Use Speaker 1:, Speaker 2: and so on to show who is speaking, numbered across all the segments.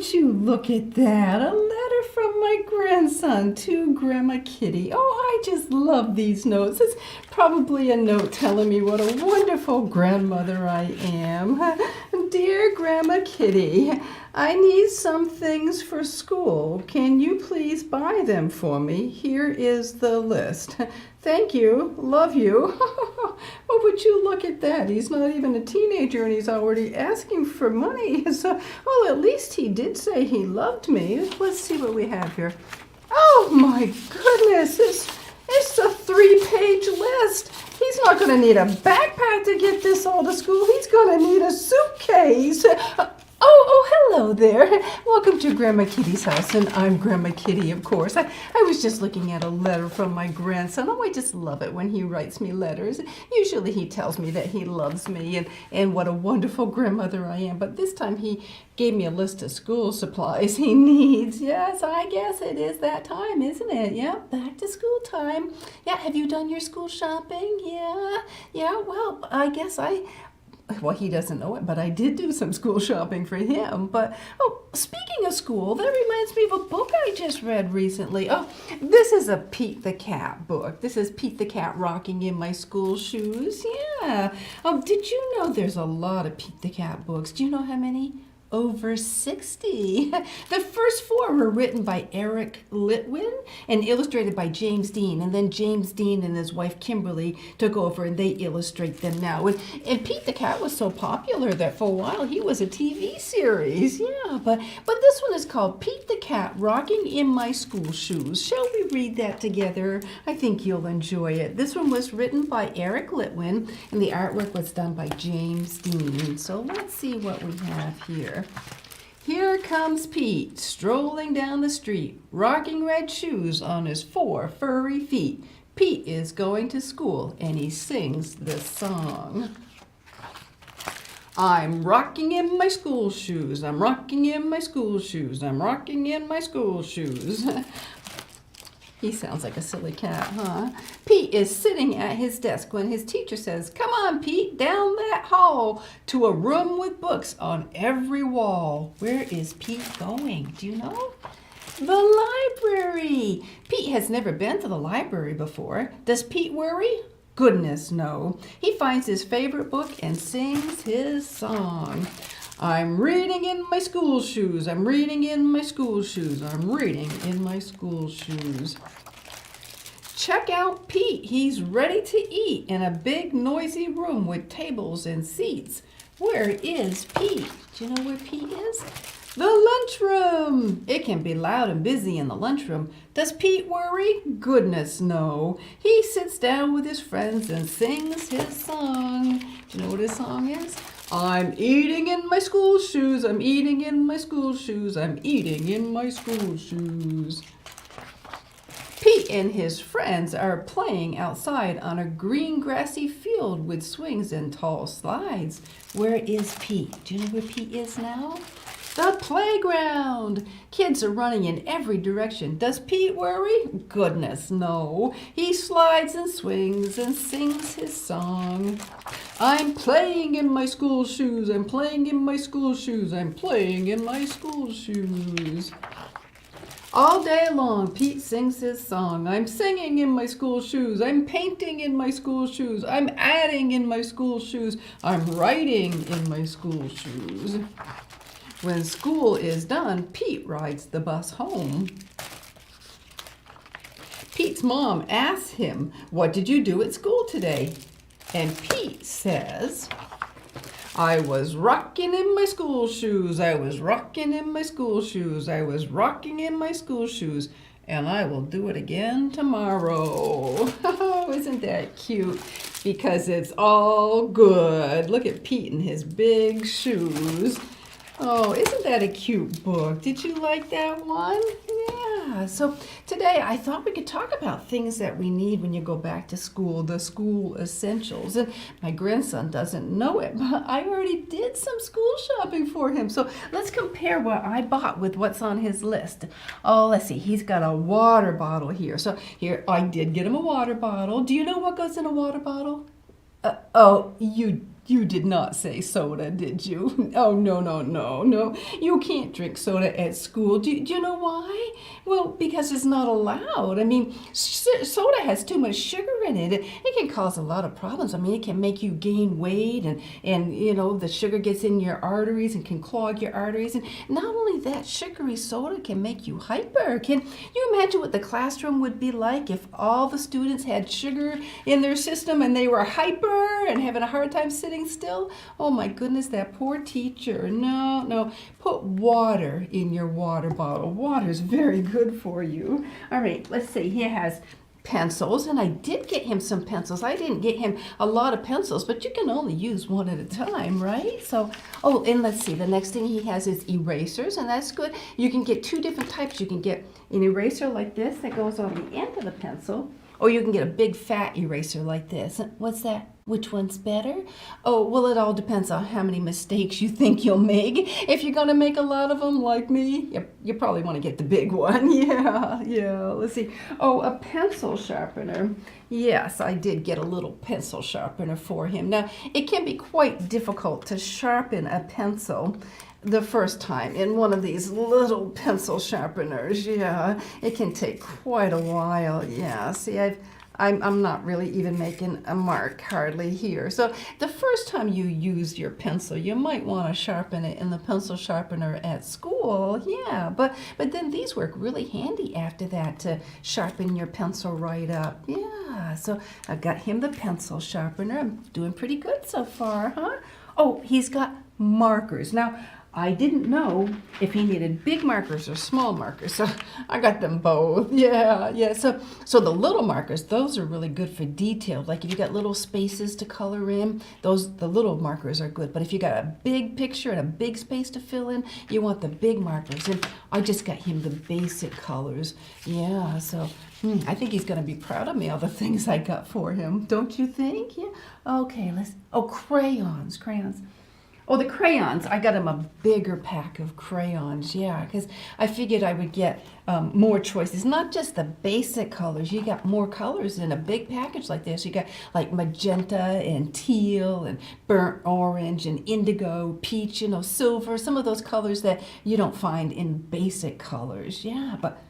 Speaker 1: would you look at that? A letter from my grandson to Grandma Kitty. Oh, I just love these notes. It's probably a note telling me what a wonderful grandmother I am. Dear Grandma Kitty, I need some things for school. Can you please buy them for me? Here is the list. Thank you. Love you. Oh, would you look at that? He's not even a teenager and he's already asking for money. So, well, at least he did say he loved me. Let's see what we have here. Oh, my goodness. It's a 3-page list. He's not going to need a backpack to get this all to school. He's going to need a suitcase. Hello there. Welcome to Grandma Kitty's house, and I'm Grandma Kitty, of course. I was just looking at a letter from my grandson. Oh, I just love it when he writes me letters. Usually he tells me that he loves me and what a wonderful grandmother I am, but this time he gave me a list of school supplies he needs. Yes, I guess it is that time, isn't it? Yeah, back to school time. Yeah, have you done your school shopping? Yeah, well, I guess well, he doesn't know it, but I did do some school shopping for him. But, speaking of school, that reminds me of a book I just read recently. Oh, this is a Pete the Cat book. This is Pete the Cat Rocking in My School Shoes. Yeah. Did you know there's a lot of Pete the Cat books? Do you know how many? Over 60. The first 4 were written by Eric Litwin and illustrated by James Dean. And then James Dean and his wife Kimberly took over and they illustrate them now. And Pete the Cat was so popular that for a while he was a TV series. Yeah, but this one is called Pete the Cat Rocking in My School Shoes. Shall we read that together? I think you'll enjoy it. This one was written by Eric Litwin and the artwork was done by James Dean. So let's see what we have here. Here comes Pete, strolling down the street, rocking red shoes on his 4 furry feet. Pete is going to school, and he sings this song. I'm rocking in my school shoes, I'm rocking in my school shoes, I'm rocking in my school shoes. He sounds like a silly cat, huh? Pete is sitting at his desk when his teacher says, "Come on, Pete, down that hall to a room with books on every wall." Where is Pete going? Do you know? The library. Pete has never been to the library before. Does Pete worry? Goodness, no. He finds his favorite book and sings his song. I'm reading in my school shoes. I'm reading in my school shoes. I'm reading in my school shoes. Check out Pete. He's ready to eat in a big noisy room with tables and seats. Where is Pete? Do you know where Pete is? The lunchroom. It can be loud and busy in the lunchroom. Does Pete worry? Goodness, no. He sits down with his friends and sings his song. Do you know what his song is? I'm eating in my school shoes. I'm eating in my school shoes. I'm eating in my school shoes. Pete and his friends are playing outside on a green grassy field with swings and tall slides. Where is Pete? Do you know where Pete is now? The playground. Kids are running in every direction. Does Pete worry? Goodness, no. He slides and swings and sings his song. I'm playing in my school shoes. I'm playing in my school shoes. I'm playing in my school shoes. All day long, Pete sings his song. I'm singing in my school shoes. I'm painting in my school shoes. I'm adding in my school shoes. I'm writing in my school shoes. When school is done, Pete rides the bus home. Pete's mom asks him, "What did you do at school today?" And Pete says, "I was rocking in my school shoes. I was rocking in my school shoes. I was rocking in my school shoes. And I will do it again tomorrow." Oh, isn't that cute? Because it's all good. Look at Pete in his big shoes. Oh, isn't that a cute book? Did you like that one? Yeah. So today I thought we could talk about things that we need when you go back to school, the school essentials. And my grandson doesn't know it, but I already did some school shopping for him. So let's compare what I bought with what's on his list. Oh, let's see. He's got a water bottle here. So here, I did get him a water bottle. Do you know what goes in a water bottle? You You did not say soda, did you? Oh, no, no, no, no. You can't drink soda at school. Do you know why? Well, because it's not allowed. I mean, soda has too much sugar in it. It can cause a lot of problems. I mean, it can make you gain weight, and the sugar gets in your arteries and can clog your arteries. And not only that, sugary soda can make you hyper. Can you imagine what the classroom would be like if all the students had sugar in their system and they were hyper and having a hard time sitting still? Oh my goodness, that poor teacher. No, no. Put water in your water bottle. Water is very good for you. All right, let's see. He has pencils, and I did get him some pencils. I didn't get him a lot of pencils, but you can only use one at a time, right? So, oh, and let's see. The next thing he has is erasers, and that's good. You can get two different types. You can get an eraser like this that goes on the end of the pencil, or you can get a big fat eraser like this. What's that? Which one's better? Oh, well, it all depends on how many mistakes you think you'll make. If you're going to make a lot of them like me, you probably want to get the big one. Yeah. Let's see. Oh, a pencil sharpener. Yes, I did get a little pencil sharpener for him. Now, it can be quite difficult to sharpen a pencil the first time in one of these little pencil sharpeners. Yeah, it can take quite a while. Yeah, see, I'm not really even making a mark hardly here. So the first time you use your pencil, you might want to sharpen it in the pencil sharpener at school. Yeah, but then these work really handy after that to sharpen your pencil right up. Yeah, so I got him the pencil sharpener. I'm doing pretty good so far, huh? Oh, he's got markers. Now, I didn't know if he needed big markers or small markers, so I got them both. Yeah. So the little markers, those are really good for detail. Like if you got little spaces to color in, the little markers are good. But if you got a big picture and a big space to fill in, you want the big markers. And I just got him the basic colors. Yeah, so I think he's going to be proud of me, all the things I got for him. Don't you think? Yeah. Okay, crayons. Oh, the crayons. I got him a bigger pack of crayons, yeah, because I figured I would get more choices. Not just the basic colors. You got more colors in a big package like this. You got like magenta and teal and burnt orange and indigo, peach, silver, some of those colors that you don't find in basic colors. Yeah, but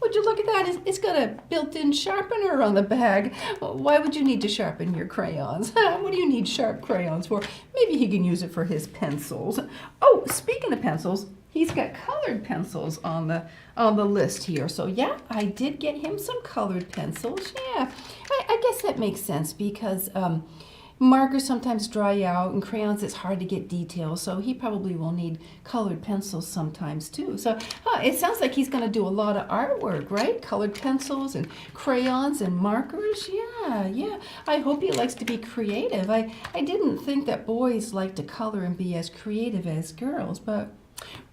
Speaker 1: would you look at that? It's got a built-in sharpener on the bag. Why would you need to sharpen your crayons? What do you need sharp crayons for? Maybe he can use it for his pencils. Oh, speaking of pencils, he's got colored pencils on the list here. So yeah, I did get him some colored pencils. Yeah, I guess that makes sense because markers sometimes dry out, and crayons, it's hard to get details, so he probably will need colored pencils sometimes too. So it sounds like he's going to do a lot of artwork, right? Colored pencils and crayons and markers. Yeah. I hope he likes to be creative. I didn't think that boys like to color and be as creative as girls, but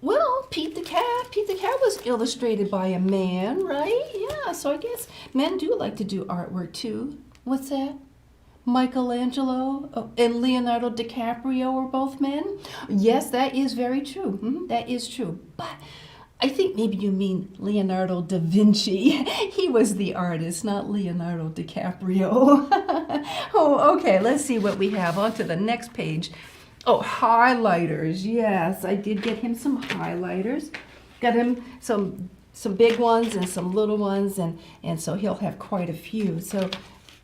Speaker 1: well, Pete the Cat. Pete the Cat was illustrated by a man, right? Yeah, so I guess men do like to do artwork too. What's that? Michelangelo and Leonardo DiCaprio are both men? Yes, that is very true. That is true. But I think maybe you mean Leonardo da Vinci. He was the artist, not Leonardo DiCaprio. Oh, okay, let's see what we have. On to the next page. Oh, highlighters. Yes, I did get him some highlighters. Got him some big ones and some little ones, and so he'll have quite a few. So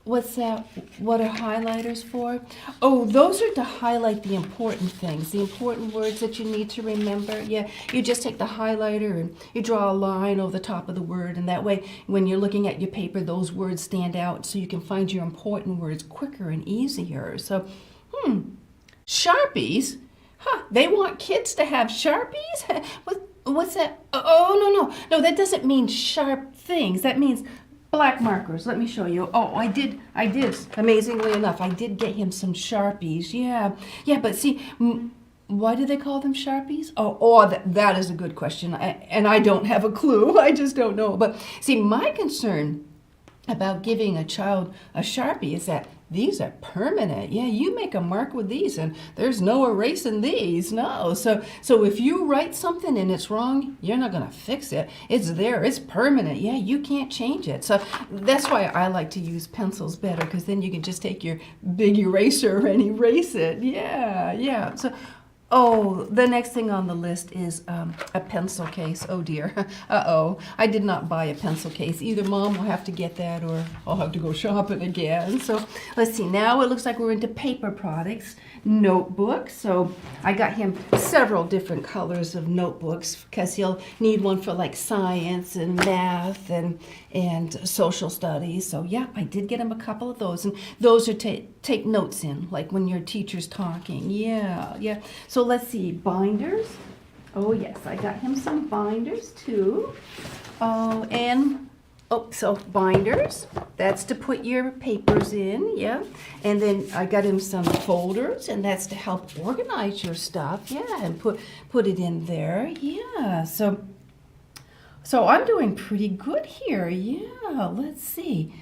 Speaker 1: what's that? What are highlighters for? Oh, those are to highlight the important things, the important words that you need to remember. Yeah, you just take the highlighter and you draw a line over the top of the word, and that way when you're looking at your paper, those words stand out so you can find your important words quicker and easier. So, Sharpies? They want kids to have Sharpies? What's that? Oh, no, that doesn't mean sharp things. That means black markers. Let me show you. Oh, I did. Amazingly enough, I did get him some Sharpies. Yeah, but see, why do they call them Sharpies? That is a good question. And I don't have a clue. I just don't know. But see, my concern about giving a child a Sharpie is that these are permanent. Yeah, you make a mark with these and there's no erasing these. No. So if you write something and it's wrong, you're not going to fix it. It's there. It's permanent. Yeah, you can't change it. So that's why I like to use pencils better, because then you can just take your big eraser and erase it. Yeah, yeah. So oh, the next thing on the list is a pencil case. Oh dear. Uh-oh. I did not buy a pencil case. Either Mom will have to get that or I'll have to go shopping again. So let's see. Now it looks like we're into paper products. Notebooks. So I got him several different colors of notebooks because he'll need one for like science and math and social studies. So yeah, I did get him a couple of those. And those are take notes in, like when your teacher's talking. Yeah, yeah. So let's see, binders. Oh yes, I got him some binders too. Oh, and so binders, that's to put your papers in, yeah. And then I got him some folders, and that's to help organize your stuff, yeah, and put it in there, yeah. So I'm doing pretty good here, yeah. Let's see.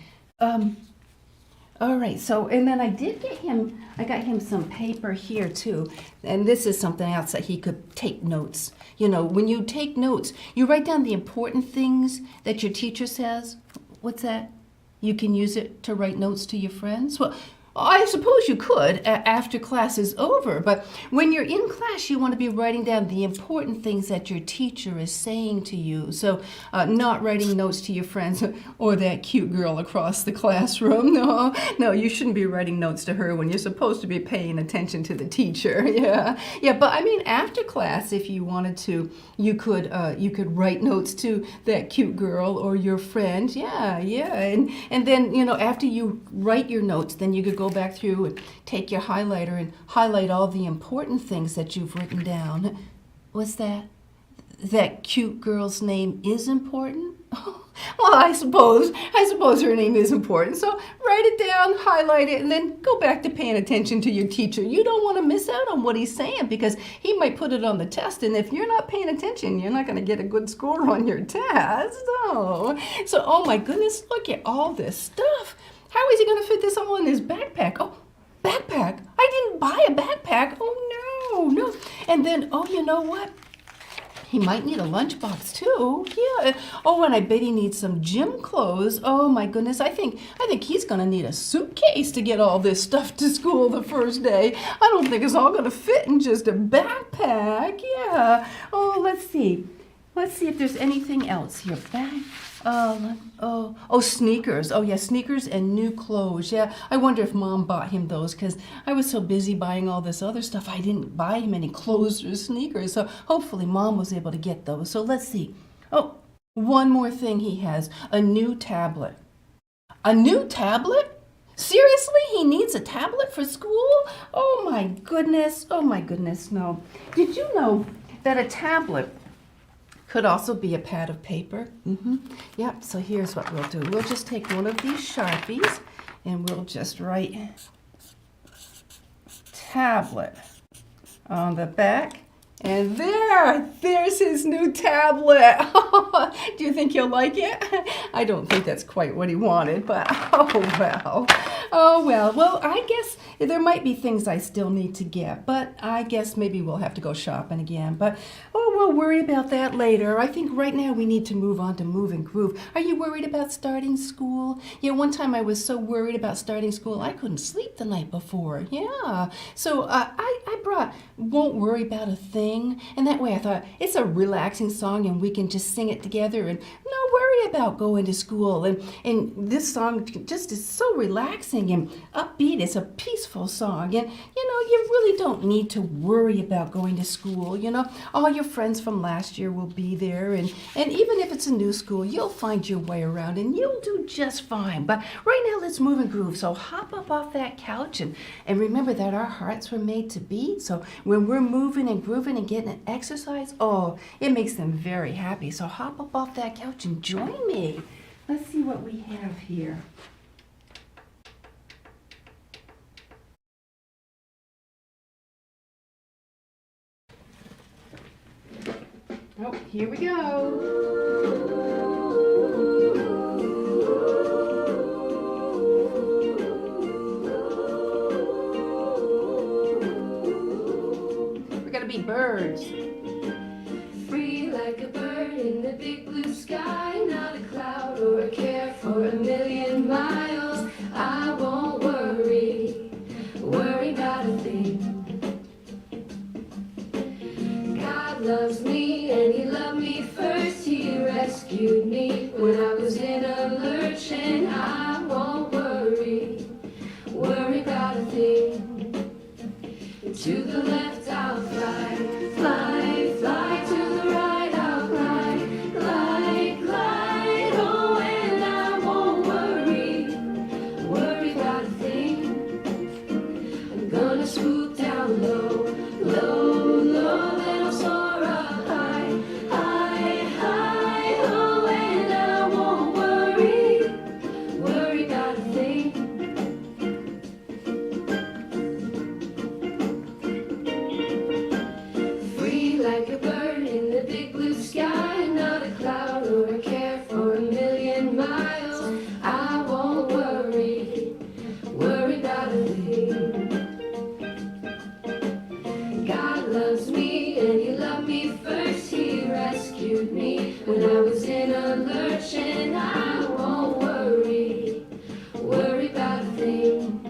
Speaker 1: All right, so, and then I got him some paper here too. And this is something else that he could take notes. You know, when you take notes, you write down the important things that your teacher says. What's that? You can use it to write notes to your friends? Well, I suppose you could after class is over, but when you're in class, you want to be writing down the important things that your teacher is saying to you. So not writing notes to your friends or that cute girl across the classroom. No, you shouldn't be writing notes to her when you're supposed to be paying attention to the teacher. Yeah, but I mean, after class, if you wanted to, you could write notes to that cute girl or your friend. Yeah, and then, you know, after you write your notes, then you could go back through and take your highlighter and highlight all the important things that you've written down. What's that? That cute girl's name is important? Well, I suppose her name is important. So write it down, highlight it, and then go back to paying attention to your teacher. You don't want to miss out on what he's saying because he might put it on the test, and if you're not paying attention, you're not going to get a good score on your test. Oh. So, oh my goodness, look at all this stuff. How is he going to fit this all in his backpack? Oh, backpack. I didn't buy a backpack. Oh, no. And then, oh, you know what? He might need a lunchbox too. Yeah. Oh, and I bet he needs some gym clothes. Oh my goodness. I think he's gonna need a suitcase to get all this stuff to school the first day. I don't think it's all gonna fit in just a backpack. Yeah. Oh, let's see. Let's see if there's anything else here. Sneakers. Oh, yeah, sneakers and new clothes. Yeah, I wonder if Mom bought him those because I was so busy buying all this other stuff. I didn't buy him any clothes or sneakers. So hopefully Mom was able to get those. So let's see. Oh, one more thing he has. A new tablet. A new tablet? Seriously? He needs a tablet for school? Oh, my goodness. Oh, my goodness, no. Did you know that a tablet could also be a pad of paper? Yep, so here's what we'll do. We'll just take one of these Sharpies and we'll just write tablet on the back. And there's his new tablet. Do you think he'll like it? I don't think that's quite what he wanted, but oh well. Well, I guess there might be things I still need to get, but I guess maybe we'll have to go shopping again. But we'll worry about that later. I think right now we need to move on to Move and Groove. Are you worried about starting school? Yeah, one time I was so worried about starting school I couldn't sleep the night before. Yeah, so I brought Won't Worry About a Thing, and that way I thought it's a relaxing song and we can just sing it together and not worry about going to school. And this song just is so relaxing and upbeat. It's a peaceful song, and you really don't need to worry about going to school. All your friends from last year will be there, and even if it's a new school, you'll find your way around and you'll do just fine. But right now, let's move and groove. So hop up off that couch and remember that our hearts were made to beat. So when we're moving and grooving and getting an exercise, it makes them very happy. So hop up off that couch and join me. Let's see what we have here. Oh, here we go. be birds.
Speaker 2: Free like a bird in the big blue sky, not a cloud or a care for a million miles. I won't worry about a thing. God loves me and He loved me first. He rescued me when I was in a lurch, and I won't worry about a thing. To the left I'll fly, fly, fly. To the right I'll glide, glide, glide. Oh, and I won't worry about a thing. I'm gonna swoop down low, low, low. Then I'll soar up high, high, high. Oh, and I won't worry about a thing. Like a bird in the big blue sky, not a cloud or a care for a million miles. I won't worry about a thing. God loves me and He loved me first. He rescued me when I was in a lurch, and I won't worry about a thing.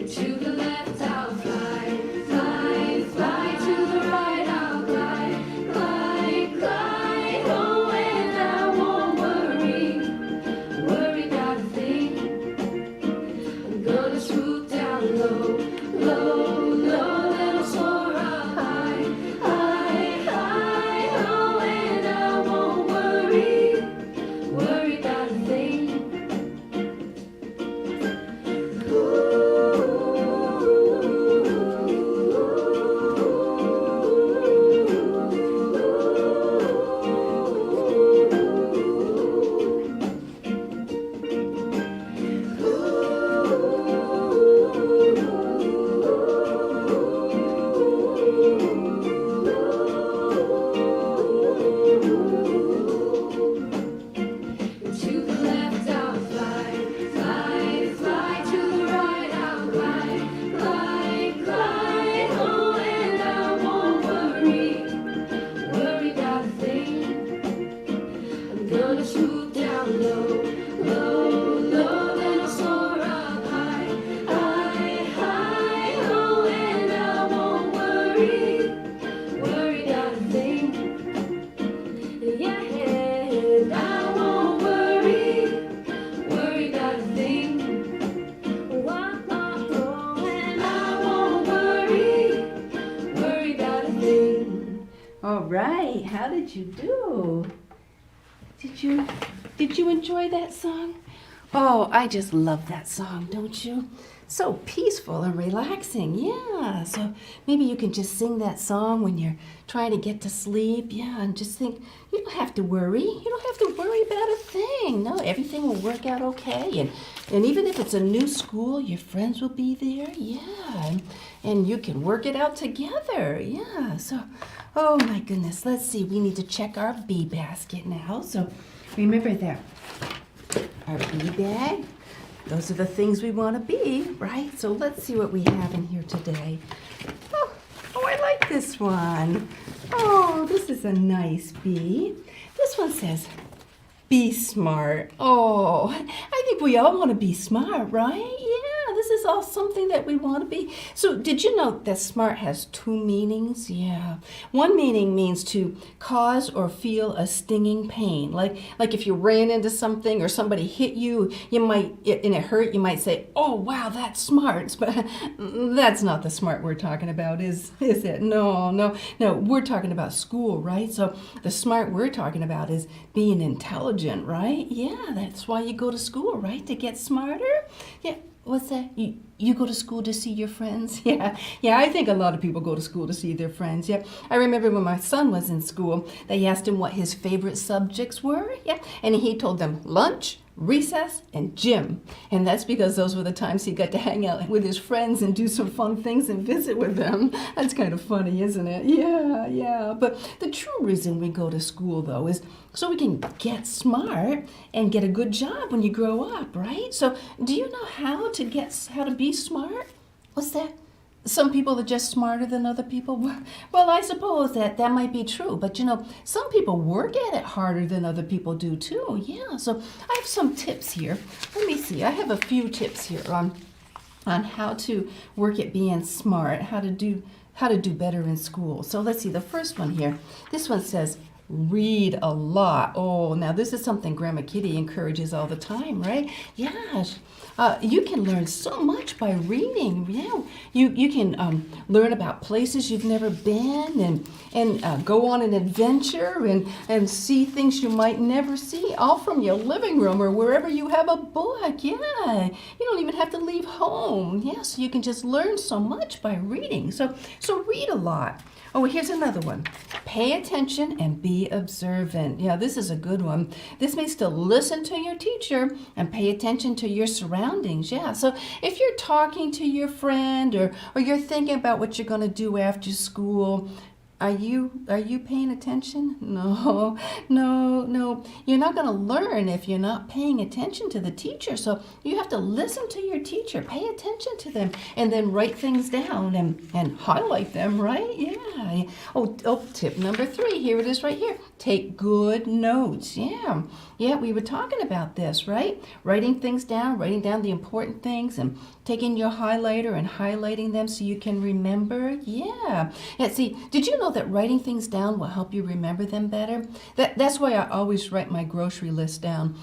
Speaker 2: To the left I'll fly, fly, fly. To the right I'll glide, glide, glide. Oh, and I won't worry about a thing. I'm gonna swoop down low, low, low. Then I'll soar up high, high, high. Oh, and I won't worry about a thing. To the left I'll fly, fly, fly. To the right I'll glide, glide, glide. Oh, and I won't worry about a thing. I'm gonna swoop down low, low, low. Then I'll soar up high, high, high. Oh, and I won't worry about a thing. Yeah, and I won't worry about a thing. Whoa, and I won't worry about a thing.
Speaker 1: All right, how did you do? Did you enjoy that song? Oh, I just love that song, don't you? So peaceful and relaxing, yeah. So maybe you can just sing that song when you're trying to get to sleep, yeah, and just think, you don't have to worry. You don't have to worry about a thing. No, everything will work out okay. And even if it's a new school, your friends will be there, yeah. And you can work it out together, yeah. So, oh my goodness, let's see. We need to check our bee basket now. So remember that our bee bag, those are the things we want to be, right? So let's see what we have in here today. Oh, I like this one. Oh, this is a nice bee. This one says, be smart. Oh, I think we all want to be smart, right? Yeah, this is all something that we want to be. So did you know that smart has two meanings? Yeah. One meaning means to cause or feel a stinging pain. Like if you ran into something or somebody hit you, and it hurt, you might say, oh, wow, that's smart. But that's not the smart we're talking about, is it? No. We're talking about school, right? So the smart we're talking about is being intelligent, right? Yeah, that's why you go to school, right? To get smarter? Yeah. What's that? You go to school to see your friends? Yeah, I think a lot of people go to school to see their friends. Yeah, I remember when my son was in school, they asked him what his favorite subjects were. Yeah, and he told them lunch, recess, and gym. And that's because those were the times he got to hang out with his friends and do some fun things and visit with them. That's kind of funny, isn't it? Yeah. But the true reason we go to school, though, is so we can get smart and get a good job when you grow up, right? So do you know how to be smart? What's that? some people are just smarter than other people. Well, I suppose that might be true, but some people work at it harder than other people do too. Yeah, so I have some tips here. Let me see. I have a few tips here on how to work at being smart, how to do better in school. So let's see. The first one here. This one says read a lot. Oh, now this is something Grandma Kitty encourages all the time, right? Yes. You can learn so much by reading. Yeah, you can learn about places you've never been and go on an adventure and see things you might never see, all from your living room or wherever you have a book. Yeah, you don't even have to leave home. Yeah, so you can just learn so much by reading. So read a lot. Oh, here's another one. Pay attention and be observant. Yeah, this is a good one. This means to listen to your teacher and pay attention to your surroundings. Yeah, so if you're talking to your friend or you're thinking about what you're going to do after school, are you paying attention? No. You're not going to learn if you're not paying attention to the teacher. So you have to listen to your teacher, pay attention to them, and then write things down and highlight them, right? Yeah. Oh, tip number 3. Here it is right here. Take good notes. Yeah, we were talking about this, right? Writing things down, writing down the important things and taking your highlighter and highlighting them so you can remember. Yeah, see, did you know that writing things down will help you remember them better? That's why I always write my grocery list down.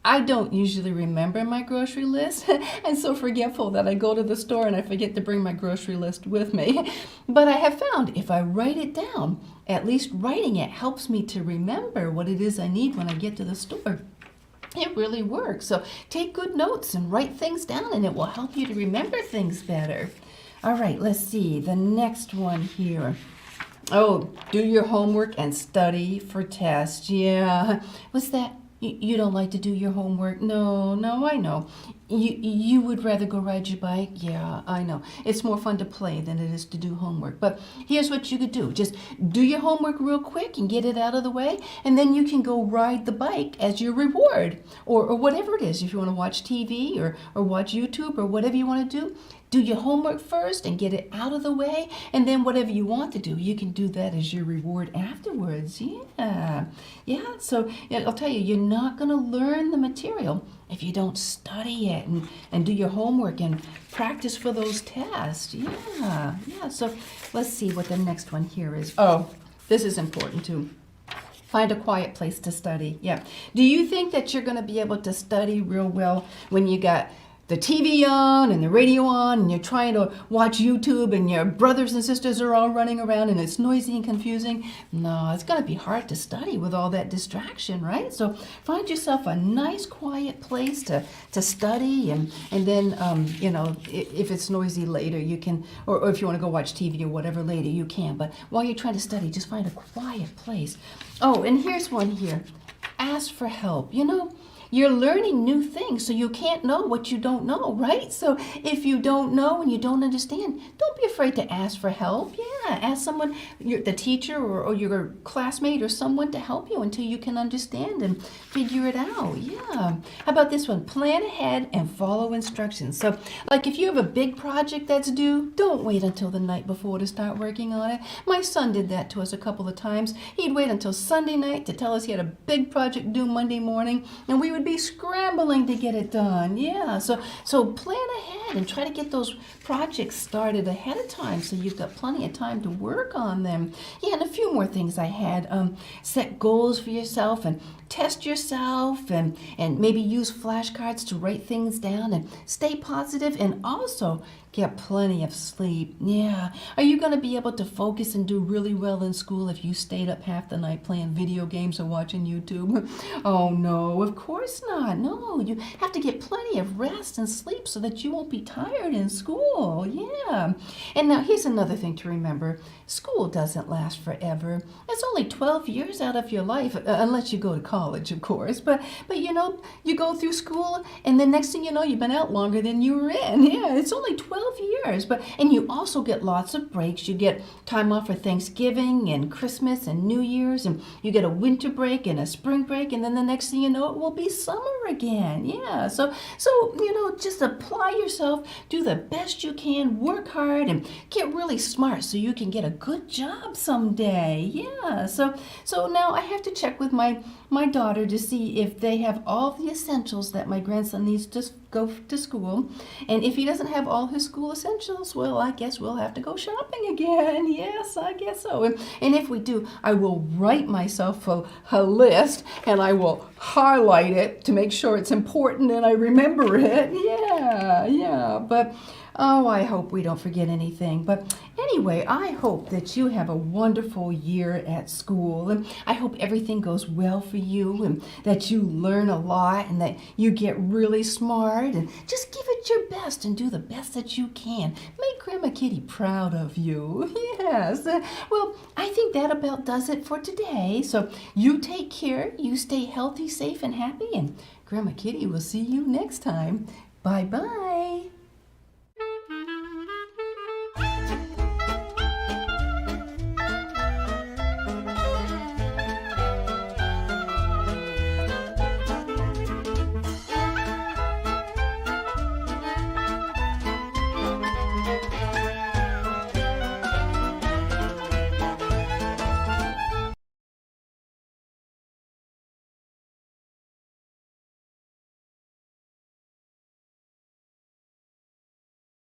Speaker 1: I don't usually remember my grocery list. I'm so forgetful that I go to the store and I forget to bring my grocery list with me. But I have found if I write it down, at least writing it helps me to remember what it is I need when I get to the store. It really works. So take good notes and write things down and it will help you to remember things better. All right, let's see. The next one here. Oh, do your homework and study for tests. Yeah. What's that? You don't like to do your homework? No, I know. You would rather go ride your bike? Yeah, I know. It's more fun to play than it is to do homework. But here's what you could do. Just do your homework real quick and get it out of the way, and then you can go ride the bike as your reward, or whatever it is. If you want to watch TV or watch YouTube or whatever you want to do your homework first and get it out of the way, and then whatever you want to do, you can do that as your reward afterwards. Yeah. So I'll tell you, you're not going to learn the material if you don't study it and do your homework and practice for those tests. Yeah. So let's see what the next one here is. Oh, this is important too. Find a quiet place to study. Yeah. Do you think that you're going to be able to study real well when you got the TV on and the radio on and you're trying to watch YouTube and your brothers and sisters are all running around and it's noisy and confusing? No, it's going to be hard to study with all that distraction, right? So find yourself a nice quiet place to study and then, if it's noisy later, you can, or if you want to go watch TV or whatever later, you can. But while you're trying to study, just find a quiet place. Oh, and here's one here. Ask for help. You're learning new things, so you can't know what you don't know, right? So if you don't know and you don't understand, don't be afraid to ask for help. Yeah, ask someone, the teacher or your classmate or someone to help you until you can understand and figure it out. Yeah. How about this one? Plan ahead and follow instructions. So like if you have a big project that's due, don't wait until the night before to start working on it. My son did that to us a couple of times. He'd wait until Sunday night to tell us he had a big project due Monday morning, and we would be scrambling to get it done. Yeah, so plan ahead and try to get those projects started ahead of time so you've got plenty of time to work on them. Yeah, and a few more things I had. Set goals for yourself and test yourself and maybe use flashcards to write things down and stay positive and also get plenty of sleep. Yeah. Are you going to be able to focus and do really well in school if you stayed up half the night playing video games or watching YouTube? Oh, no, of course not. No, you have to get plenty of rest and sleep so that you won't be tired in school. Yeah. And now here's another thing to remember. remember, school doesn't last forever. It's only 12 years out of your life, unless you go to college, of course. But you know, you go through school, and the next thing you know, you've been out longer than you were in. Yeah, it's only 12 years. And you also get lots of breaks. You get time off for Thanksgiving and Christmas and New Year's, and you get a winter break and a spring break, and then the next thing you know, it will be summer again. Yeah, so you know, just apply yourself, do the best you can, work hard, and get really smart so you can get a good job someday. Yeah, so now I have to check with my daughter to see if they have all the essentials that my grandson needs to go to school. And if he doesn't have all his school essentials, well, I guess we'll have to go shopping again. Yes, I guess so. And if we do, I will write myself a list, and I will highlight it to make sure it's important and I remember it. Yeah. But oh, I hope we don't forget anything. But anyway, I hope that you have a wonderful year at school, and I hope everything goes well for you, and that you learn a lot, and that you get really smart, and just give it your best and do the best that you can. Make Grandma Kitty proud of you. Yes. Well, I think that about does it for today. So you take care, you stay healthy, safe, and happy, and Grandma Kitty will see you next time. Bye-bye.